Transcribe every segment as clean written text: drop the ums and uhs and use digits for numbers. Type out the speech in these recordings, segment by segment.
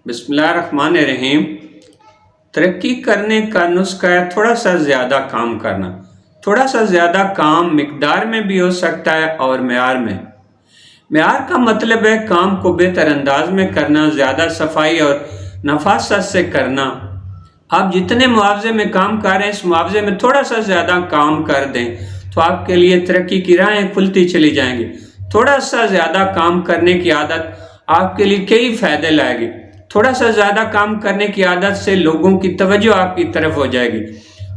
बिस्मिल्लाहिर्रहमानिर्रहीम। तरक्की करने का नुस्खा है थोड़ा सा ज़्यादा काम करना। थोड़ा सा ज़्यादा काम मिकदार में भी हो सकता है और मेयार में। मेयार का मतलब है काम को बेहतर अंदाज में करना, ज़्यादा सफाई और नफासत से करना। आप जितने मुआवजे में काम कर रहे हैं, इस मुआवजे में थोड़ा सा ज़्यादा काम कर दें तो आपके लिए तरक्की की राहें खुलती चली जाएंगी। थोड़ा सा ज़्यादा काम करने की आदत आपके लिए कई फ़ायदे लाएगी। थोड़ा सा ज़्यादा काम करने की आदत से लोगों की तवज्जो आपकी तरफ हो जाएगी।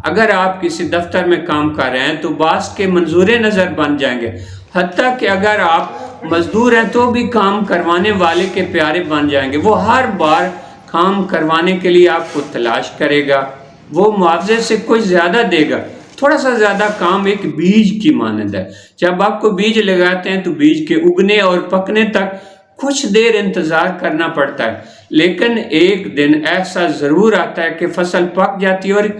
अगर आप किसी दफ्तर में काम कर रहे हैं तो बास के मंजूर नज़र बन जाएंगे। हत्ता कि अगर आप मजदूर हैं तो भी काम करवाने वाले के प्यारे बन जाएंगे। वो हर बार काम करवाने के लिए आपको तलाश करेगा, वो मुआवजे से कुछ ज़्यादा देगा। थोड़ा सा ज़्यादा काम एक बीज की मानंद है। जब आपको बीज लगाते हैं तो बीज के उगने और पकने तक कुछ देर इंतज़ार करना पड़ता है, लेकिन एक दिन ऐसा ज़रूर आता है कि फसल पक जाती है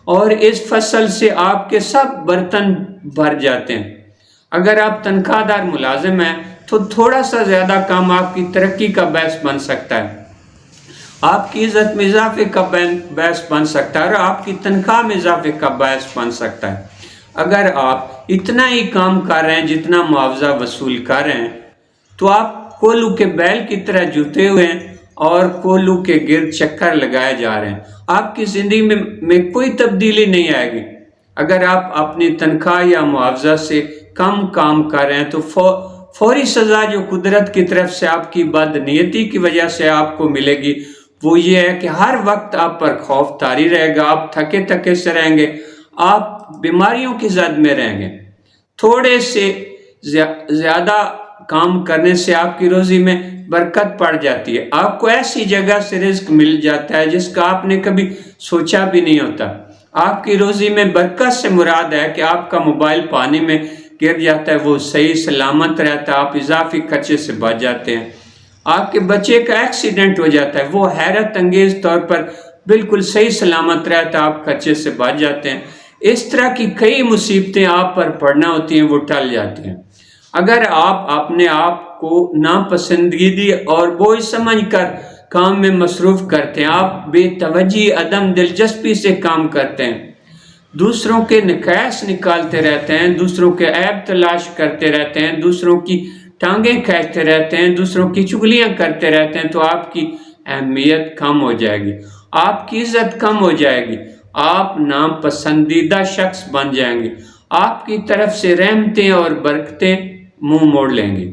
और इस फसल से आपके सब बर्तन भर जाते हैं। अगर आप तनख्वाहदार मुलाजिम हैं तो थोड़ा सा ज़्यादा काम आपकी तरक्की का बायस बन सकता है, आपकी इज़्ज़त में इजाफे का बायस बन सकता है और आपकी तनख्वाह में इजाफे का बायस बन सकता है। अगर आप इतना ही काम कर रहे हैं जितना मुआवजा वसूल कर रहे हैं तो आप कोल्हू के बैल की तरह जुटे हुए हैं और कोल्हू के गिर्द चक्कर लगाए जा रहे हैं। आपकी ज़िंदगी में कोई तब्दीली नहीं आएगी। अगर आप अपनी तनख्वाह या मुआवजा से कम काम कर रहे हैं तो फौरी सज़ा जो कुदरत की तरफ से आपकी बदनीयती की वजह से आपको मिलेगी वो ये है कि हर वक्त आप पर खौफ तारी रहेगा, आप थके थके से रहेंगे, आप बीमारियों की जद में रहेंगे। थोड़े से ज़्यादा काम करने से आपकी रोज़ी में बरकत पड़ जाती है। आपको ऐसी जगह से रिस्क मिल जाता है जिसका आपने कभी सोचा भी नहीं होता। आपकी रोज़ी में बरकत से मुराद है कि आपका मोबाइल पानी में गिर जाता है, वो सही सलामत रहता है, आप इजाफी खर्चे से बच जाते हैं। आपके बच्चे का एक्सीडेंट हो जाता है, वो हैरत अंगेज तौर पर बिल्कुल सही सलामत रहता है, आप खर्चे से बच जाते हैं। इस तरह की कई मुसीबतें आप पर पड़ना होती हैं, वो टल जाती हैं। अगर आप अपने आप को नापसंदीदी और बोझ समझकर काम में मसरूफ़ करते हैं, आप बेतवज्जी अदम दिलचस्पी से काम करते हैं, दूसरों के नकायस निकालते रहते हैं, दूसरों के ऐब तलाश करते रहते हैं, दूसरों की टांगें खींचते रहते हैं, दूसरों की चुगलियां करते रहते हैं, तो आपकी अहमियत कम हो जाएगी, आपकी इज्जत कम हो जाएगी, आप नापसंदीदा शख्स बन जाएंगे, आपकी तरफ से रहमतें और बरकतें मुंह मोड़ लेंगी।